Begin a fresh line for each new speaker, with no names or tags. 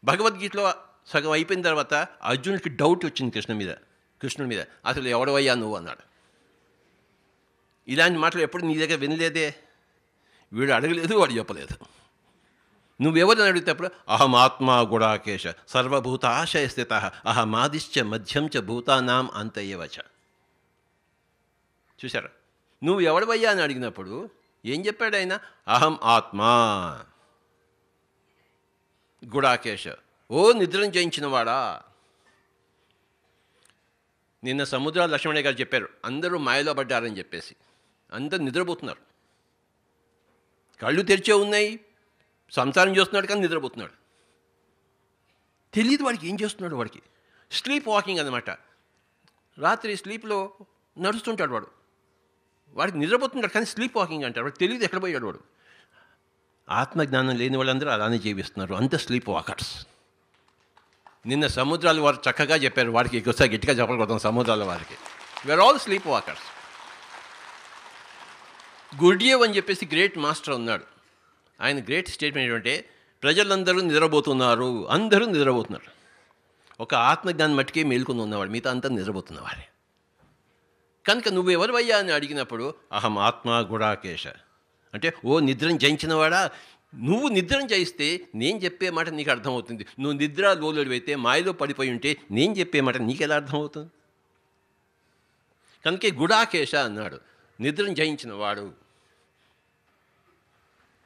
భగవద్గీతలో సగం అయిపోయిన తర్వాత అర్జునుడికి డౌట్ వచ్చింది కృష్ణుడి మీద, అసలు ఎవడవయ్యా నువ్వు అన్నాడు. ఇలాంటి మాటలు ఎప్పుడు నీ దగ్గర వినలేదే. వీడు అడగలేదు, వాడు చెప్పలేదు. నువ్వెవరిని అడిగితేప్పుడు అహం ఆత్మా గుడాకేశ సర్వభూతాశయ స్థిత అహమాదిశ్చ మధ్యం చ భూతానాం అంతయేవచ. చూసారా, నువ్వు ఎవడవయ్యా అని అడిగినప్పుడు ఏం చెప్పాడు ఆయన? అహం ఆత్మా గుడాకేశ, ఓ నిద్రను జయించినవాడా. నిన్న సముద్ర లక్ష్మణయ్య గారు చెప్పారు, అందరూ మాయలో పడ్డారని చెప్పేసి. అందరూ నిద్రపోతున్నారు, కళ్ళు తెరిచే ఉన్నాయి, సంసారం చేస్తున్నాడు కానీ నిద్రపోతున్నాడు. తెలియదు వాడికి ఏం చేస్తున్నాడు. వాడికి స్లీప్ వాకింగ్ అన్నమాట. రాత్రి స్లీప్లో నడుస్తుంటాడు వాడికి నిద్రపోతున్నాడు కానీ స్లీప్ వాకింగ్ అంటాడు. వాడికి తెలియదు ఎక్కడ పోయాడు వాడు. ఆత్మజ్ఞానం లేని వాళ్ళందరూ అలానే జీవిస్తున్నారు, అంత స్లీప్ వాకర్స్. నిన్న సముద్రాల వారు చక్కగా చెప్పారు, వాడికి ఒకసారి గట్టిగా చెప్పకూడదు. సముద్రాల వారికి వేర్ ఆల్ స్లీప్ వాకర్స్. గుర్డియేవ్ అని చెప్పేసి గ్రేట్ మాస్టర్ ఉన్నాడు. ఆయన గ్రేట్ స్టేట్మెంట్ ఏంటంటే, ప్రజలందరూ నిద్రపోతున్నారు, అందరూ నిద్రపోతున్నారు, ఒక ఆత్మజ్ఞానం మట్టికే మేల్కొని ఉన్నవాడు, మిగతా అంతా నిద్రపోతున్నవాడే. కనుక నువ్వెవరివయ్యా అని అడిగినప్పుడు అహం ఆత్మా గుడాకేశ అంటే, ఓ నిద్రను జయించినవాడా, నువ్వు నిద్రను జయిస్తే నేను చెప్పే మాట నీకు అర్థమవుతుంది. నువ్వు నిద్ర లోలుడివైతే, మాయలో పడిపోయి ఉంటే నేను చెప్పే మాట నీకు ఎలా అర్థమవుతుంది? కనుకే గుడాకేశ అన్నాడు, నిద్రను జయించినవాడు.